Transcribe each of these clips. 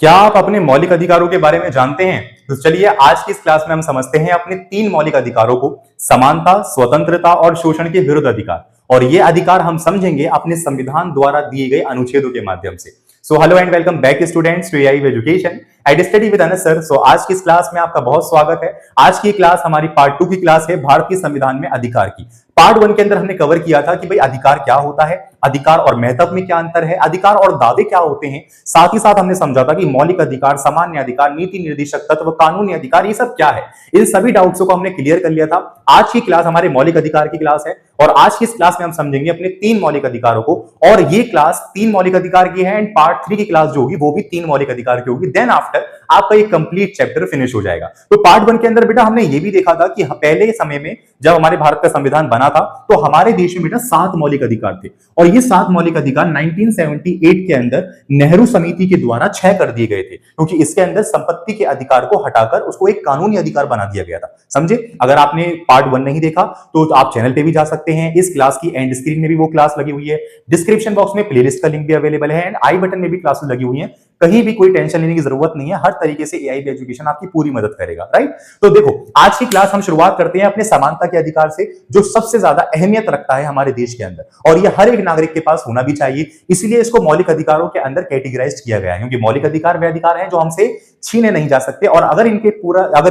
क्या आप अपने मौलिक अधिकारों के बारे में जानते हैं? तो चलिए आज की इस क्लास में हम समझते हैं अपने 3 मौलिक अधिकारों को। समानता, स्वतंत्रता और शोषण के विरुद्ध अधिकार। और ये अधिकार हम समझेंगे अपने संविधान द्वारा दिए गए अनुच्छेदों के माध्यम से। So hello and welcome back students to AI education and study with Anas sir. So आज की इस क्लास में आपका बहुत स्वागत है। आज की क्लास हमारी पार्ट 2 की क्लास है, भारतीय संविधान में अधिकार की। पार्ट 1 के अंदर हमने कवर किया था कि भाई अधिकार क्या होता है, अधिकार और महत्व में क्या अंतर है, अधिकार और दावे क्या होते हैं। साथ ही साथ हमने समझा था कि मौलिक अधिकार, सामान्य अधिकार, नीति निर्देशक तत्व, कानूनी अधिकार, ये सब क्या है। इन सभी डाउट्स को हमने क्लियर कर लिया था। आज की क्लास हमारे मौलिक अधिकार की क्लास है और आज की इस क्लास में हम समझेंगे अपने 3 मौलिक अधिकारों को। और ये क्लास 3 मौलिक अधिकार की है एंड पार्ट 3 की क्लास जो होगी वो भी 3 मौलिक अधिकार की होगी। देन आफ्टर आपका ये कंप्लीट चैप्टर फिनिश हो जाएगा। तो पार्ट 1 के अंदर बेटा हमने ये भी देखा था कि पहले के समय में जब हमारे भारत का संविधान बना था तो हमारे देश में बेटा 7 मौलिक अधिकार थे और ये 7 मौलिक अधिकार 1978 के अंदर नेहरू समिति के द्वारा 6 कर दिए गए थे, क्योंकि इसके अंदर संपत्ति के अधिकार को हटाकर उसको एक कानूनी अधिकार बना दिया गया था। समझे? अगर आपने पार्ट 1 नहीं देखा तो आप चैनल पे भी जा सकते हैं। इस क्लास की एंड स्क्रीन में भी वो क्लास लगी हुई है, डिस्क्रिप्शन बॉक्स में प्लेलिस्ट का लिंक भी अवेलेबल है एंड आई बटन में भी क्लासेस लगी हुई है। कहीं भी कोई टेंशन लेने की जरूरत नहीं है, हर तरीके से एआई एजुकेशन आपकी पूरी मदद करेगा। राइट? तो देखो आज की क्लास हम शुरुआत करते हैं अपने समानता के अधिकार से, जो सबसे ज्यादा अहमियत रखता है हमारे देश के अंदर और ये हर एक नागरिक के पास होना भी चाहिए। इसलिए इसको मौलिक अधिकारों के अंदर कैटेगराइज किया गया है, क्योंकि मौलिक अधिकार वे अधिकार हैं जो हमसे छीने नहीं जा सकते और अगर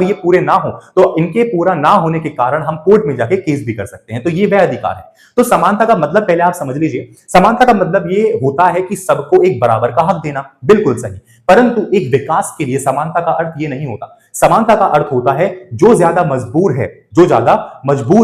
ये पूरे ना हो तो इनके पूरा ना होने के कारण हम कोर्ट में जाके केस भी कर सकते हैं। तो ये वह अधिकार है। तो समानता का मतलब पहले आप समझ लीजिए। समानता का मतलब ये होता है कि सबको एक बराबर का हक देना। बिल्कुल सही। परंतु एक विकास के लिए समानता का अर्थ ये नहीं होता। समानता का अर्थ होता है जो ज्यादा मजबूर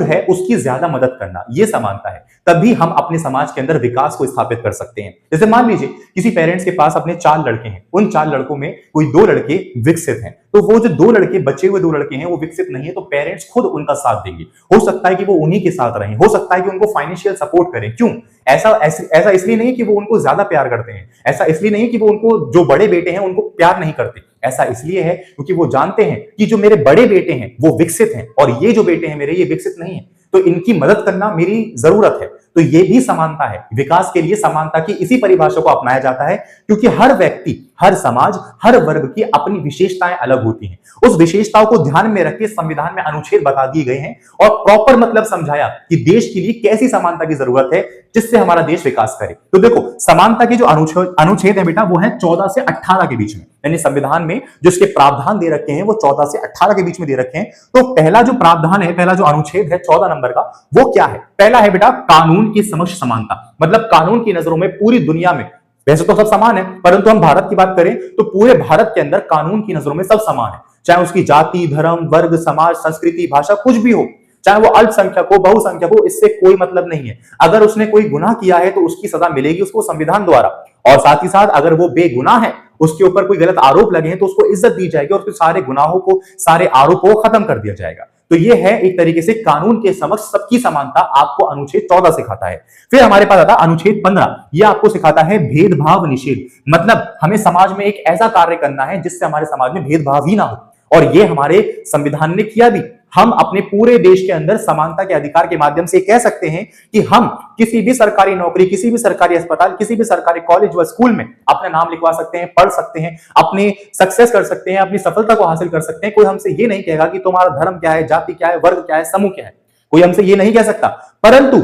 है उसकी ज्यादा मदद करना, ये समानता है। तभी हम अपने समाज के अंदर विकास को स्थापित कर सकते हैं। जैसे मान लीजिए किसी पेरेंट्स के पास अपने 4 लड़के हैं, उन 4 लड़कों में कोई 2 लड़के विकसित हैं, तो वो जो 2 लड़के बचे हुए 2 लड़के हैं वो विकसित नहीं है, तो पेरेंट्स खुद उनका साथ देंगे। हो सकता है कि वो उन्हीं के साथ रहें, हो सकता है कि उनको फाइनेंशियल सपोर्ट करें। क्यों? ऐसा इसलिए नहीं कि वो उनको ज्यादा प्यार करते हैं, ऐसा इसलिए नहीं कि वो उनको जो बड़े बेटे हैं उनको प्यार नहीं करते, ऐसा इसलिए है क्योंकि वो जानते हैं कि जो मेरे बड़े बेटे हैं वो विकसित हैं और ये जो बेटे हैं मेरे ये विकसित नहीं है, तो इनकी मदद करना मेरी जरूरत है। तो ये भी समानता है। विकास के लिए समानता की इसी परिभाषा को अपनाया जाता है, क्योंकि हर व्यक्ति, हर समाज, हर वर्ग की अपनी विशेषताएं अलग होती हैं। उस विशेषताओं को ध्यान में रख के संविधान में अनुच्छेद बता दिए गए हैं और प्रॉपर मतलब समझाया कि देश के लिए कैसी समानता की जरूरत है जिससे हमारा देश विकास करे। तो देखो समानता के जो अनुच्छेद है बेटा वो है 14 से 18 के बीच में, यानी संविधान में जो इसके प्रावधान दे रखे हैं वो 14 से 18 के बीच में दे रखे हैं। तो पहला जो प्रावधान है, पहला जो अनुच्छेद है 14 नंबर का, वो क्या है? पहला है बेटा कानून की समक्ष समानता। मतलब कानून की नजरों में पूरी दुनिया में वैसे तो सब समान है, परंतु हम भारत की बात करें तो पूरे भारत के अंदर कानून की नजरों में सब समान है, चाहे उसकी जाति, धर्म, वर्ग, समाज, संस्कृति, भाषा कुछ भी हो, चाहे वो अल्पसंख्यक हो, बहुसंख्यक हो, इससे कोई मतलब नहीं है। अगर उसने कोई गुनाह किया है तो उसकी सजा मिलेगी उसको संविधान द्वारा, और साथ ही साथ अगर वो बेगुनाह है, उसके ऊपर कोई गलत आरोप लगे हैं तो उसको इज्जत दी जाएगी और उसके सारे गुनाहों को, सारे आरोपों को खत्म कर दिया जाएगा। तो ये है एक तरीके से कानून के समक्ष सबकी समानता, आपको अनुच्छेद 14 सिखाता है। फिर हमारे पास आता अनुच्छेद 15, ये आपको सिखाता है भेदभाव निषेध। मतलब हमें समाज में एक ऐसा कार्य करना है जिससे हमारे समाज में भेदभाव ही ना हो, और ये हमारे संविधान ने किया भी। हम अपने पूरे देश के अंदर समानता के अधिकार के माध्यम से कह सकते हैं कि हम किसी भी सरकारी नौकरी, किसी भी सरकारी अस्पताल, किसी भी सरकारी कॉलेज व स्कूल में अपना नाम लिखवा सकते हैं, पढ़ सकते हैं, अपने सक्सेस कर सकते हैं, अपनी सफलता को हासिल कर सकते हैं। कोई हमसे ये नहीं कहेगा कि तुम्हारा धर्म क्या है, जाति क्या है, वर्ग क्या है, समूह क्या है, कोई हमसे ये नहीं कह सकता। परंतु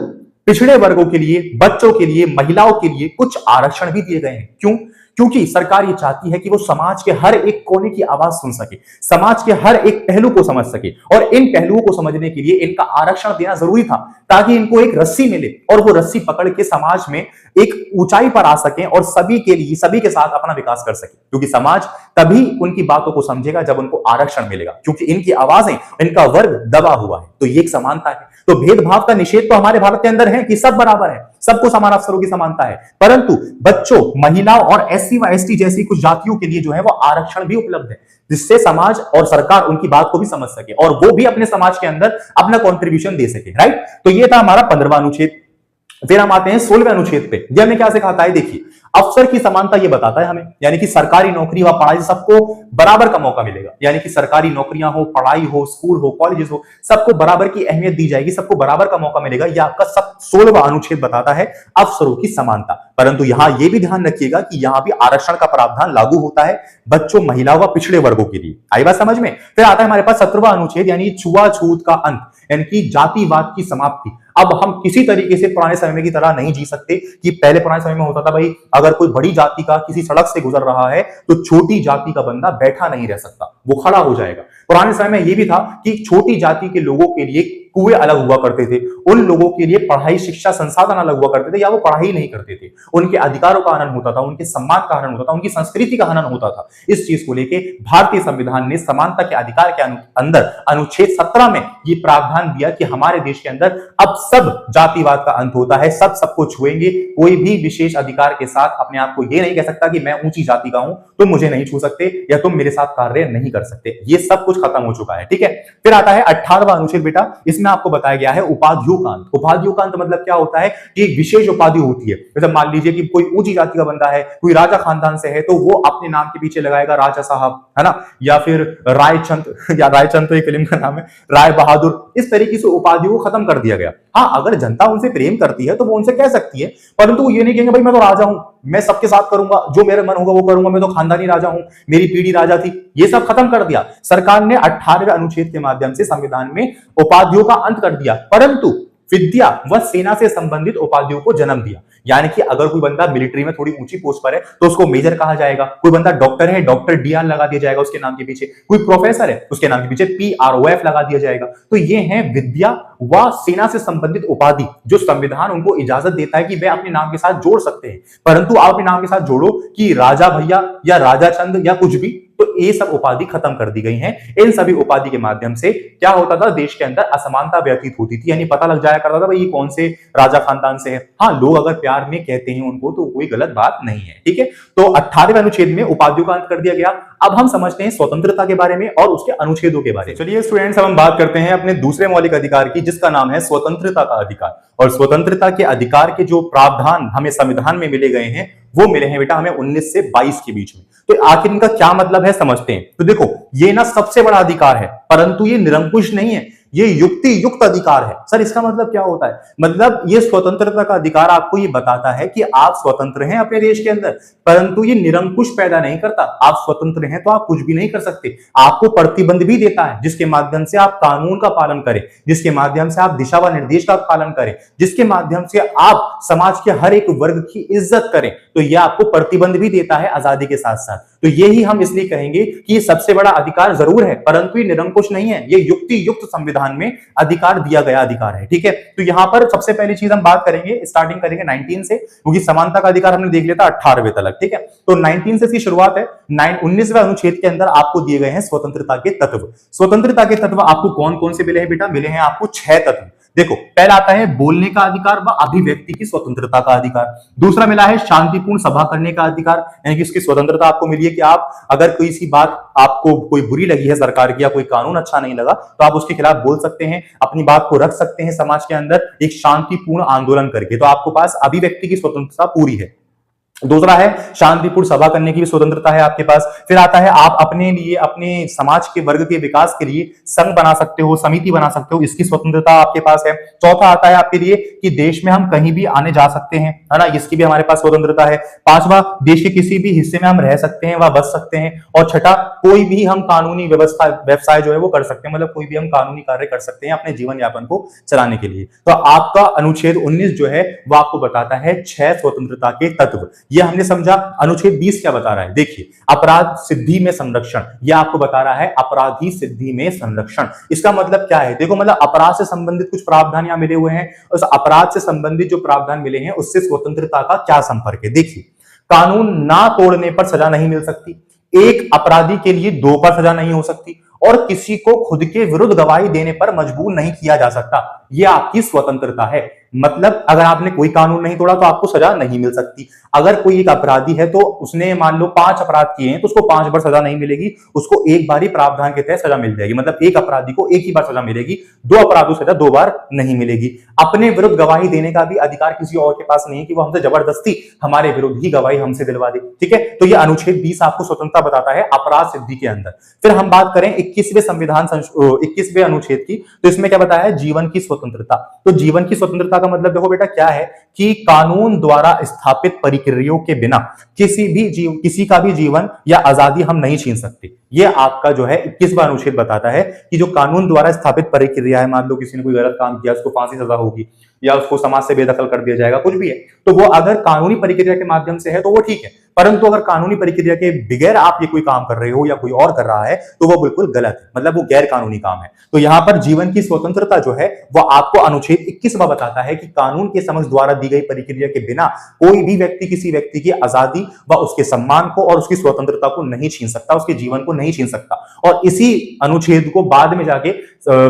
पिछड़े वर्गों के लिए, बच्चों के लिए, महिलाओं के लिए कुछ आरक्षण भी दिए गए हैं। क्यों? क्योंकि सरकार ये चाहती है कि वो समाज के हर एक कोने की आवाज सुन सके, समाज के हर एक पहलू को समझ सके, और इन पहलुओं को समझने के लिए इनका आरक्षण देना जरूरी था, ताकि इनको एक रस्सी मिले और वो रस्सी पकड़ के समाज में एक ऊंचाई पर आ सकें और सभी के लिए, सभी के साथ अपना विकास कर सके। क्योंकि समाज तभी उनकी बातों को समझेगा जब उनको आरक्षण मिलेगा, क्योंकि इनकी आवाजें, इनका वर्ग दबा हुआ है। तो ये एक समानता है। तो भेदभाव का निषेध तो हमारे भारत के अंदर है कि सब बराबर है, सबको समान अवसरों की समानता है, परंतु बच्चों, महिलाओं और एससी व एसटी जैसी कुछ जातियों के लिए जो है वो आरक्षण भी उपलब्ध है, जिससे समाज और सरकार उनकी बात को भी समझ सके और वो भी अपने समाज के अंदर अपना कंट्रीब्यूशन दे सके। राइट? तो ये था हमारा 15वां अनुच्छेद। फिर हम आते हैं 16वें अनुच्छेद पे। ये हमें क्या सिखाता है, देखिए अफसर की समानता ये बताता है हमें, यानी कि सरकारी नौकरी व पढ़ाई सबको बराबर का मौका मिलेगा, यानी कि सरकारी नौकरियां हो, पढ़ाई हो, स्कूल हो, कॉलेजेस हो, सबको बराबर की अहमियत दी जाएगी, सबको बराबर का मौका मिलेगा। यह आपका सब 16वां अनुच्छेद बताता है अफसरों की समानता। परंतु यहां यह भी ध्यान रखिएगा कि यहां भी आरक्षण का प्रावधान लागू होता है बच्चों, महिला व पिछड़े वर्गों के लिए। आई बात समझ में। फिर आता है हमारे पास 17वां अनुच्छेद, यानी छुआछूत का अंत, यानी कि जातिवाद की समाप्ति। अब हम किसी तरीके से पुराने समय में की तरह नहीं जी सकते कि पहले पुराने समय में होता था भाई अगर कोई बड़ी जाति का किसी सड़क से गुजर रहा है तो छोटी जाति का बंदा बैठा नहीं रह सकता, वो खड़ा हो जाएगा। पुराने समय में यह भी था कि छोटी जाति के लोगों के लिए कुएं अलग हुआ करते थे, उन लोगों के लिए पढ़ाई शिक्षा संसाधन अलग हुआ करते थे, या वो पढ़ाई नहीं करते थे, उनके अधिकारों का हनन होता था, उनके सम्मान का हनन होता था, उनकी संस्कृति का हनन होता था। इस चीज को लेके भारतीय संविधान ने समानता के अधिकार के अंदर अनुच्छेद 17 में ये प्रावधान दिया कि हमारे देश के अंदर अब सब जातिवाद का अंत होता है, सब सबको छुएंगे, कोई भी विशेष अधिकार के साथ अपने आप को ये नहीं कह सकता कि मैं ऊंची जाति का हूं, तुम मुझे नहीं छू सकते या तुम मेरे साथ कार्य नहीं कर सकते। ये सब कुछ खत्म हो चुका है, ठीक है। फिर आता है 18वां अनुच्छेद बेटा, इसमें आपको बताया गया है उपाधियों का अंत। उपाधियों का अंत मतलब क्या होता है कि एक विशेष उपाधि होती है, जैसे मान लीजिए कि कोई ऊंची जाति का बंदा है, कोई राजा खानदान से है, तो वो अपने नाम के पीछे लगाएगा राजा साहब, है ना, या फिर रायचंद, या रायचंद तो एक फिल्म का नाम है, राय बहादुर। इस तरीके से उपाधियों को खत्म कर दिया गया। हाँ, अगर जनता उनसे प्रेम करती है तो वो उनसे कह सकती है, परंतु वो ये नहीं कहेंगे भाई मैं तो राजा हूं, मैं सबके साथ करूंगा, जो मेरे मन होगा वो करूंगा, मैं तो खानदानी राजा हूं, मेरी पीढ़ी राजा थी। ये सब खत्म कर दिया सरकार ने 18वें अनुच्छेद के माध्यम से संविधान में उपाधियों का अंत कर दिया, परंतु विद्या व सेना से संबंधित उपाधियों को जन्म दिया। यानी कि अगर कोई बंदा मिलिट्री में थोड़ी ऊंची पोस्ट पर है तो उसको मेजर कहा जाएगा, कोई बंदा डॉक्टर है, डॉक्टर डीआर लगा दिया जाएगा उसके नाम के पीछे, कोई प्रोफेसर है उसके नाम के पीछे पीआरओएफ लगा दिया जाएगा। तो ये है विद्या व सेना से संबंधित उपाधि जो संविधान उनको इजाजत देता है कि वे अपने नाम के साथ जोड़ सकते हैं। परंतु आप अपने नाम के साथ जोड़ो कि राजा भैया या राजा चंद या कुछ भी, तो ये सब उपाधि खत्म कर दी गई हैं। इन सभी उपाधि के माध्यम से क्या होता था, देश के अंदर असमानता व्यतीत होती थी, यानी पता लग जाया करता था भाई ये कौन से राजा खानदान से है। हाँ, लोग अगर प्यार में कहते हैं उनको तो कोई गलत बात नहीं है, ठीक है। तो 18वें अनुच्छेद में उपाधियों का अंत कर दिया गया। अब हम समझते हैं स्वतंत्रता के बारे में और उसके अनुच्छेदों के बारे में। चलिए स्टूडेंट्स, अब हम बात करते हैं अपने दूसरे मौलिक अधिकार की, जिसका नाम है स्वतंत्रता का अधिकार। और स्वतंत्रता के अधिकार के जो प्रावधान हमें संविधान में मिले गए हैं वो मिले हैं बेटा हमें 19 से 22 के बीच में। तो आखिर इनका क्या मतलब है समझते हैं। तो देखो, ये ना सबसे बड़ा अधिकार है, परंतु ये निरंकुश नहीं है, ये युक्ति युक्त अधिकार है। सर इसका मतलब क्या होता है? मतलब ये स्वतंत्रता का अधिकार आपको ये बताता है कि आप स्वतंत्र हैं अपने देश के अंदर, परंतु ये निरंकुश पैदा नहीं करता। आप स्वतंत्र हैं तो आप कुछ भी नहीं कर सकते, आपको प्रतिबंध भी देता है जिसके माध्यम से आप कानून का पालन करें, जिसके माध्यम से आप दिशा व निर्देश का पालन करें, जिसके माध्यम से आप समाज के हर एक वर्ग की इज्जत करें। तो यह आपको प्रतिबंध भी देता है आजादी के साथ साथ। तो यही हम इसलिए कहेंगे कि ये सबसे बड़ा अधिकार जरूर है, परंतु ये निरंकुश नहीं है, ये युक्ति युक्त संविधान में अधिकार दिया गया अधिकार है, ठीक है। तो यहां पर सबसे पहली चीज हम बात करेंगे, स्टार्टिंग करेंगे 19 से, क्योंकि समानता का अधिकार हमने देख लिया था 18वें तक, ठीक है। तो 19 से इसकी शुरुआत है। 19वें अनुच्छेद के अंदर आपको दिए गए हैं स्वतंत्रता के तत्व। स्वतंत्रता के तत्व आपको कौन कौन से मिले हैं बेटा? मिले हैं आपको 6 तत्व। देखो, पहला आता है बोलने का अधिकार व अभिव्यक्ति की स्वतंत्रता का अधिकार। दूसरा मिला है शांतिपूर्ण सभा करने का अधिकार, यानी कि इसकी स्वतंत्रता आपको मिली है कि आप अगर कोई सी बात आपको कोई बुरी लगी है सरकार की या कोई कानून अच्छा नहीं लगा तो आप उसके खिलाफ बोल सकते हैं, अपनी बात को रख सकते हैं समाज के अंदर एक शांतिपूर्ण आंदोलन करके। तो आपके पास अभिव्यक्ति की स्वतंत्रता पूरी है। दूसरा है शांतिपूर्ण सभा करने की भी स्वतंत्रता है आपके पास। फिर आता है आप अपने लिए, अपने समाज के वर्ग के विकास के लिए संघ बना सकते हो, समिति बना सकते हो, इसकी स्वतंत्रता आपके पास है। चौथा आता है आपके लिए कि देश में हम कहीं भी आने जा सकते हैं, है ना, इसकी भी हमारे पास स्वतंत्रता है। पांचवा, देश के किसी भी हिस्से में हम रह सकते हैं, वह बस सकते हैं। और छठा, कोई भी हम कानूनी व्यवसाय जो है वो कर सकते हैं, मतलब कोई भी हम कानूनी कार्य कर सकते हैं अपने जीवन यापन को चलाने के लिए। तो आपका अनुच्छेद 19 जो है वो आपको बताता है 6 स्वतंत्रता के तत्व। यह हमने समझा। अनुच्छेद 20 क्या बता रहा है? देखिए, अपराध सिद्धि में संरक्षण, यह आपको बता रहा है अपराधी सिद्धि में संरक्षण। इसका मतलब क्या है? देखो, मतलब अपराध से संबंधित कुछ प्रावधान यहां मिले हुए हैं, उस अपराध से संबंधित जो प्रावधान मिले हैं उससे स्वतंत्रता का क्या संपर्क है। देखिए, कानून ना तोड़ने पर सजा नहीं मिल सकती, एक अपराधी के लिए 2 पर सजा नहीं हो सकती, और किसी को खुद के विरुद्ध गवाही देने पर मजबूर नहीं किया जा सकता। यह आपकी स्वतंत्रता है। मतलब अगर आपने कोई कानून नहीं तोड़ा तो आपको सजा नहीं मिल सकती। अगर कोई एक अपराधी है तो उसने मान लो 5 अपराध किए हैं तो उसको 5 बार सजा नहीं मिलेगी, उसको एक बार ही प्रावधान के तहत सजा मिल जाएगी। मतलब एक अपराधी को एक ही बार सजा मिलेगी, 2 अपराधों सजा 2 बार नहीं मिलेगी। अपने विरुद्ध गवाही देने का भी अधिकार किसी और के पास नहीं है कि वो हमसे जबरदस्ती हमारे विरुद्ध ही गवाही हमसे दिलवा दे। ठीक है, तो ये अनुच्छेद 20 आपको स्वतंत्रता बताता है अपराध सिद्धि के अंदर। फिर हम बात करें 21वें अनुच्छेद की, तो इसमें क्या बताया है? जीवन की स्वतंत्रता। तो जीवन की स्वतंत्रता का मतलब देखो बेटा क्या है कि कानून द्वारा स्थापित परिक्रियाओं के बिना किसी का भी जीवन या आजादी हम नहीं छीन सकते। ये आपका जो है 21वां अनुच्छेद बताता है कि जो कानून द्वारा स्थापित प्रक्रिया है, मान लो किसी ने कोई गलत काम किया, उसको फांसी सजा होगी या उसको समाज से बेदखल कर दिया जाएगा, कुछ भी है, तो वो अगर कानूनी प्रक्रिया के माध्यम से है तो वो ठीक है, परंतु अगर कानूनी प्रक्रिया के बगैर आप ये कोई काम कर रहे हो या कोई और कर रहा है तो वो बिल्कुल गलत है, मतलब वो गैर कानूनी काम है। तो यहां पर जीवन की स्वतंत्रता जो है वो आपको अनुच्छेद 21वां बताता है कि कानून के समक्ष द्वारा दी गई प्रक्रिया के बिना कोई भी व्यक्ति किसी व्यक्ति की आजादी व उसके सम्मान को और उसकी स्वतंत्रता को नहीं छीन सकता, उसके जीवन को नहीं छीन सकता। और इसी अनुच्छेद को बाद में जाके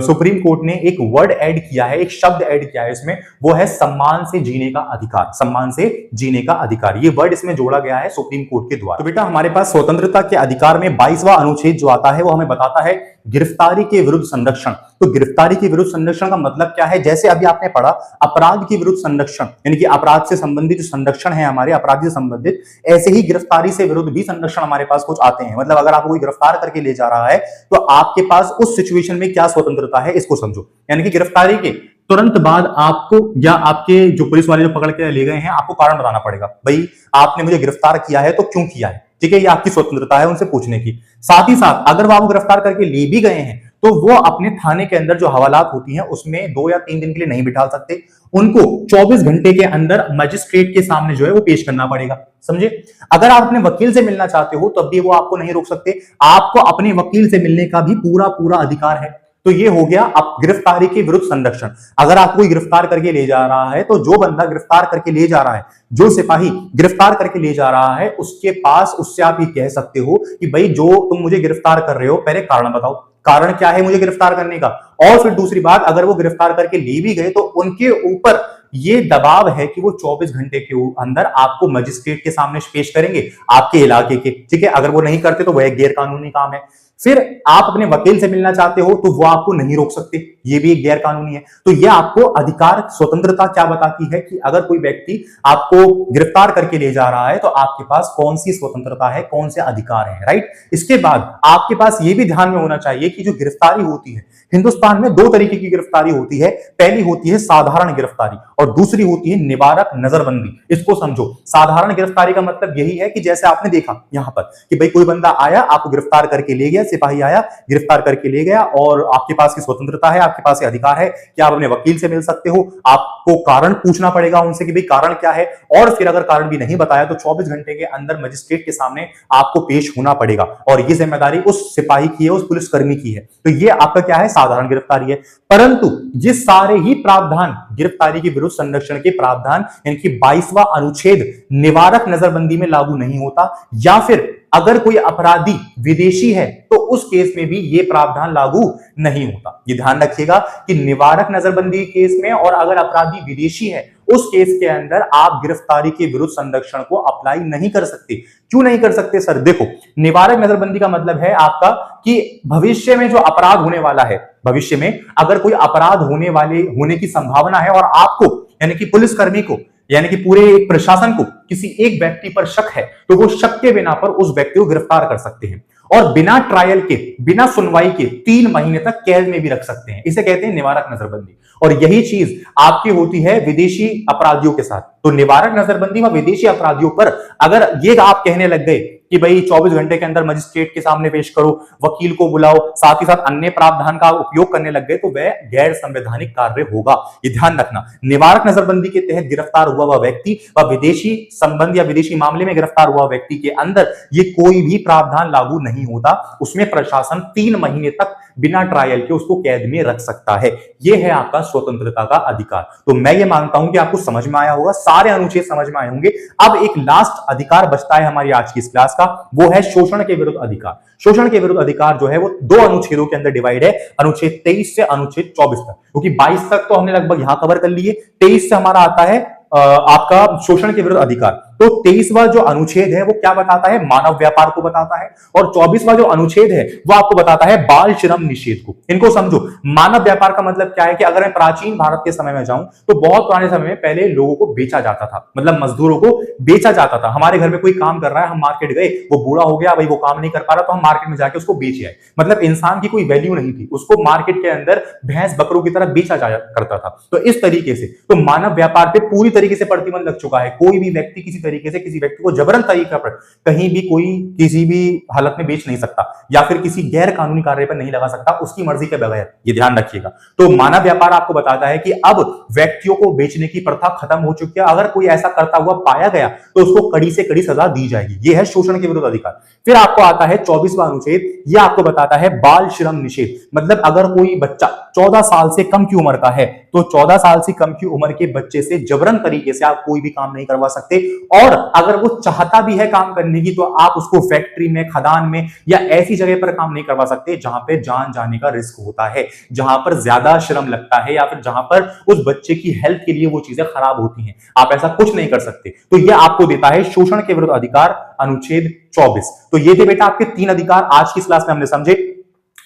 सुप्रीम कोर्ट ने एक वर्ड ऐड किया है, एक शब्द ऐड किया है इसमें, वो है सम्मान से जीने का अधिकार। सम्मान से जीने का अधिकार, ये वर्ड इसमें जोड़ा गया है सुप्रीम कोर्ट के द्वारा। तो बेटा हमारे पास स्वतंत्रता के अधिकार में 22वां अनुच्छेद जो आता है वो हमें बताता है गिरफ्तारी के विरुद्ध संरक्षण। तो गिरफ्तारी के विरुद्ध संरक्षण का मतलब क्या है? जैसे अभी आपने पढ़ा अपराध के विरुद्ध संरक्षण, यानी कि अपराध से संबंधित जो संरक्षण है हमारे अपराधी से संबंधित, ऐसे ही गिरफ्तारी से विरुद्ध भी संरक्षण हमारे पास कुछ आते हैं। मतलब अगर आपको कोई गिरफ्तार करके ले जा रहा है तो आपके पास उस सिचुएशन में क्या स्वतंत्रता है, इसको समझो। यानी कि गिरफ्तारी के तुरंत बाद आपको या आपके जो पुलिस वाले जो पकड़ के ले गए हैं, आपको कारण बताना पड़ेगा, भाई आपने मुझे गिरफ्तार किया है तो क्यों किया है। ठीक है, ये आपकी स्वतंत्रता है उनसे पूछने की। साथ ही साथ अगर वो आपको गिरफ्तार करके ले भी गए हैं तो वो अपने थाने के अंदर जो हवालात होती हैं उसमें 2 या 3 दिन के लिए नहीं बिठा सकते, उनको 24 घंटे के अंदर मजिस्ट्रेट के सामने जो है वो पेश करना पड़ेगा। समझे? अगर आप अपने वकील से मिलना चाहते हो तब भी वो आपको नहीं रोक सकते, आपको अपने वकील से मिलने का भी पूरा अधिकार है। तो ये हो गया अब गिरफ्तारी के विरुद्ध संरक्षण। अगर आप कोई गिरफ्तार करके ले जा रहा है तो जो बंदा गिरफ्तार करके ले जा रहा है, जो सिपाही गिरफ्तार करके ले जा रहा है, उसके पास उससे आप ये कह सकते हो कि भाई जो तुम मुझे गिरफ्तार कर रहे हो पहले कारण बताओ, कारण क्या है मुझे गिरफ्तार करने का। और फिर दूसरी बात, अगर वो गिरफ्तार करके ले भी गए तो उनके ऊपर ये दबाव है कि वो 24 घंटे के अंदर आपको मजिस्ट्रेट के सामने पेश करेंगे आपके इलाके के। ठीक है, अगर वो नहीं करते तो वह गैर कानूनी काम है। फिर आप अपने वकील से मिलना चाहते हो तो वो आपको नहीं रोक सकते, ये भी एक गैर कानूनी है। तो ये आपको अधिकार स्वतंत्रता क्या बताती है कि अगर कोई व्यक्ति आपको गिरफ्तार करके ले जा रहा है तो आपके पास कौन सी स्वतंत्रता है, कौन से अधिकार है, राइट। इसके बाद आपके पास ये भी ध्यान में होना चाहिए कि जो गिरफ्तारी होती है हिंदुस्तान में 2 तरीके की गिरफ्तारी होती है। पहली होती है साधारण गिरफ्तारी और दूसरी होती है निवारक नजरबंदी। इसको समझो, साधारण गिरफ्तारी का मतलब यही है कि जैसे आपने देखा यहां पर कि भाई कोई बंदा आया, आपको गिरफ्तार करके ले गया, सिपाही आया गिरफ्तार करके ले गया और आपके पास की स्वतंत्रता है, आपके पास ये अधिकार है कि आप अपने वकील से मिल सकते हो। आपको कारण पूछना पड़ेगा उनसे कि भाई कारण क्या है, और फिर अगर कारण भी नहीं बताया तो 24 घंटे के अंदर मजिस्ट्रेट के सामने आपको पेश होना पड़ेगा और ये जिम्मेदारी उस सिपाही की है, उस पुलिसकर्मी की है। तो ये आपका क्या है, साधारण गिरफ्तारी है। परंतु ये सारे ही प्रावधान गिरफ्तारी के विरुद्ध संरक्षण के प्रावधान यानी कि 22वां अनुच्छेद निवारक नजरबंदी में लागू नहीं होता, या फिर अगर कोई अपराधी विदेशी है तो उस केस में भी ये प्रावधान लागू नहीं होता। ये ध्यान रखिएगा कि निवारक नजरबंदी केस में और अगर अपराधी विदेशी है उस केस के अंदर आप गिरफ्तारी के विरुद्ध संरक्षण को अप्लाई नहीं कर सकते। क्यों नहीं कर सकते सर? देखो, निवारक नजरबंदी का मतलब है आपका कि भविष्य में जो अपराध होने वाला है, भविष्य में अगर कोई अपराध होने की संभावना है और आपको यानी कि पुलिसकर्मी को यानी कि पूरे प्रशासन को किसी एक व्यक्ति पर शक है तो वो शक के बिना पर उस व्यक्ति को गिरफ्तार कर सकते हैं और बिना ट्रायल के, बिना सुनवाई के 3 महीने तक कैद में भी रख सकते हैं। इसे कहते हैं निवारक नजरबंदी। और यही चीज आपकी होती है विदेशी अपराधियों के साथ। तो निवारक नजरबंदी व विदेशी अपराधियों पर अगर ये आप कहने लग गए कि भाई 24 घंटे के अंदर मजिस्ट्रेट के सामने पेश करो, वकील को बुलाओ, साथ ही साथ अन्य प्रावधान का उपयोग करने लग गए तो वह गैर संवैधानिक कार्य होगा। ये ध्यान रखना। निवारक नजरबंदी के तहत गिरफ्तार हुआ वह व्यक्ति व विदेशी संबंध या विदेशी मामले में गिरफ्तार हुआ व्यक्ति के अंदर ये कोई भी प्रावधान लागू नहीं होता। उसमें प्रशासन 3 महीने तक बिना ट्रायल के उसको कैद में रख सकता है। यह है आपका स्वतंत्रता का अधिकार। तो मैं ये मानता हूं कि आपको समझ में आया होगा, सारे अनुच्छेद समझ में आए होंगे। अब एक लास्ट अधिकार बचता है हमारी आज की इस क्लास का, का, वो है शोषण के विरुद्ध अधिकार। शोषण के विरुद्ध अधिकार जो है वो दो अनुच्छेदों के अंदर डिवाइड है, अनुच्छेद 23 से अनुच्छेद 24 तक, क्योंकि 22 तक तो हमने लगभग यहां कवर कर लिए, 23 से हमारा आता है आपका शोषण के विरुद्ध अधिकार। तो 23वां जो अनुच्छेद है वो क्या बताता है, मानव व्यापार को बताता है, और 24वां जो अनुच्छेद है वो आपको बताता है बाल श्रम निषेध को। इनको समझो, मानव व्यापार का मतलब क्या है कि अगर मैं प्राचीन भारत के समय में जाऊं तो बहुत पुराने समय में पहले लोगों को बेचा जाता था, मतलब मजदूरों को बेचा जाता था। हमारे घर में कोई काम कर रहा है, हम मार्केट गए, वो बूढ़ा हो गया भाई, वो काम नहीं कर पा रहा, तो हम मार्केट में जाके उसको बेच आए। मतलब इंसान की कोई वैल्यू नहीं थी, उसको मार्केट के अंदर भैंस बकरों की तरह बेचा जाया करता था। तो इस तरीके से तो मानव व्यापार पे पूरी तरीके से प्रतिबंध लग चुका है। कोई भी व्यक्ति किसी तरीके से किसी व्यक्ति को जबरन तरीका पर कहीं भी कोई किसी भी हालत में बेच नहीं सकता, या फिर किसी गैर कानूनी कार्य पर नहीं लगा सकता उसकी मर्जी के बगैर, ये ध्यान रखिएगा। तो मानव व्यापार आपको बताता है कि अब व्यक्तियों को बेचने की प्रथा खत्म हो चुकी है, अगर कोई ऐसा करता हुआ पाया गया तो उसको कड़ी से कड़ी सजा दी जाएगी। यह है शोषण के विरुद्ध अधिकार। फिर आपको आता है 24वां अनुच्छेद, यह आपको बताता है बाल श्रम निषेध। मतलब अगर कोई बच्चा 14 साल से कम की उम्र का है तो 14 साल से कम की उम्र के बच्चे से जबरन तरीके से आप कोई भी काम नहीं करवा सकते, और अगर वो चाहता भी है काम करने की तो आप उसको फैक्ट्री में, खदान में या ऐसी जगह पर काम नहीं करवा सकते जहां पे जान जाने का रिस्क होता है, जहां पर ज्यादा श्रम लगता है, या फिर जहां पर उस बच्चे की हेल्थ के लिए वो चीजें खराब होती हैं। आप ऐसा कुछ नहीं कर सकते। तो यह आपको देता है शोषण के विरुद्ध अधिकार अनुच्छेद 24। तो ये थे बेटा आपके 3 अधिकार आज की क्लास में हमने समझे।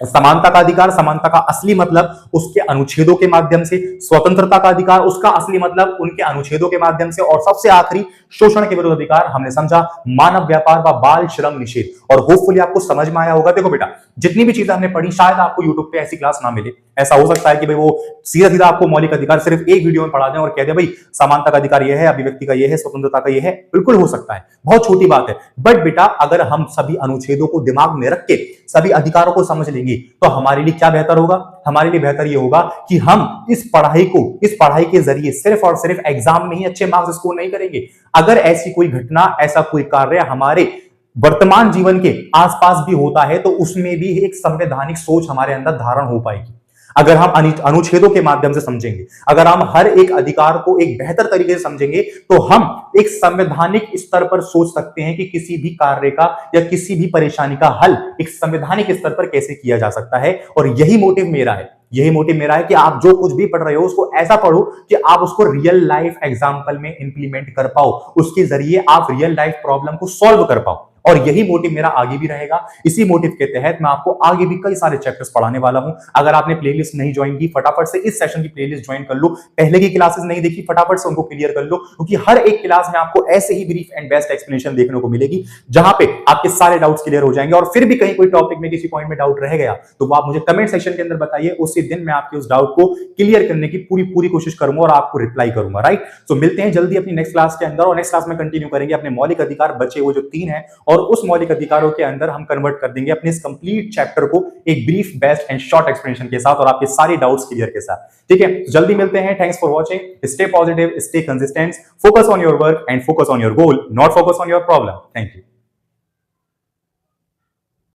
समानता का अधिकार, समानता का असली मतलब उसके अनुच्छेदों के माध्यम से, स्वतंत्रता का अधिकार, उसका असली मतलब उनके अनुच्छेदों के माध्यम से, और सबसे आखिरी शोषण के विरुद्ध अधिकार हमने समझा मानव व्यापार व बाल श्रम निषेध। और होपफुली आपको समझ में आया होगा। देखो बेटा, जितनी भी चीजें हमने पढ़ी शायद आपको यूट्यूब पे ऐसी क्लास ना मिले। ऐसा हो सकता है कि भाई वो सीधा सीधा आपको मौलिक अधिकार सिर्फ एक वीडियो में पढ़ा दें और कह दे भाई समानता का अधिकार यह है, अभिव्यक्ति का यह है, स्वतंत्रता का यह है। बिल्कुल हो सकता है, बहुत छोटी बात है। बट बेटा अगर हम सभी अनुच्छेदों को दिमाग में रख के सभी अधिकारों को समझ लेंगे तो हमारे लिए क्या बेहतर होगा? हमारे लिए बेहतर यह होगा कि हम इस पढ़ाई के जरिए सिर्फ और सिर्फ एग्जाम में ही अच्छे मार्क्स स्कोर नहीं करेंगे। अगर ऐसी कोई घटना, ऐसा कोई कार्य हमारे वर्तमान जीवन के आसपास भी होता है तो उसमें भी एक संवैधानिक सोच हमारे अंदर धारण हो पाएगी। अगर हम अनुच्छेदों के माध्यम से समझेंगे, अगर हम हर एक अधिकार को एक बेहतर तरीके से समझेंगे तो हम एक संवैधानिक स्तर पर सोच सकते हैं कि किसी भी कार्य का या किसी भी परेशानी का हल एक संवैधानिक स्तर पर कैसे किया जा सकता है। और यही मोटिव मेरा है कि आप जो कुछ भी पढ़ रहे हो उसको ऐसा पढ़ो कि आप उसको रियल लाइफ एग्जांपल में इंप्लीमेंट कर पाओ, उसके जरिए आप रियल लाइफ प्रॉब्लम को सॉल्व कर पाओ। और यही मोटिव मेरा आगे भी रहेगा। इसी मोटिव के तहत मैं आपको आगे भी कई सारे चैप्टर्स पढ़ाने वाला हूं। अगर आपने प्लेलिस्ट नहीं ज्वाइन की, फटाफट से इस सेशन की प्लेलिस्ट ज्वाइन कर लो। पहले की क्लासेस नहीं देखी, फटाफट से उनको क्लियर कर लो, क्योंकि हर एक क्लास में आपको ऐसे ही ब्रीफ एंड बेस्ट एक्सप्लेनेशन देखने को मिलेगी जहां पे आपके सारे डाउट्स क्लियर हो जाएंगे। और फिर भी कहीं कोई टॉपिक में किसी पॉइंट में डाउट रह गया तो वो आप मुझे कमेंट सेक्शन के अंदर बताइए। उसी दिन मैं आपके उस डाउट को क्लियर करने की पूरी कोशिश करूंगा और आपको रिप्लाई करूंगा। राइट, तो मिलते हैं जल्दी अपनी नेक्स्ट क्लास के अंदर, और नेक्स्ट क्लास में कंटिन्यू करेंगे अपने मौलिक अधिकार बचे वो जो 3 है, और उस मौलिक अधिकारों के अंदर हम कन्वर्ट कर देंगे अपने इस कंप्लीट चैप्टर को एक brief, best and short explanation के साथ और आपके सारे डाउट्स क्लियर के साथ। ठीक है, जल्दी मिलते हैं। Thanks for watching. Stay positive, stay consistent, focus on your work and focus on your goal, not focus on your problem. Thank you.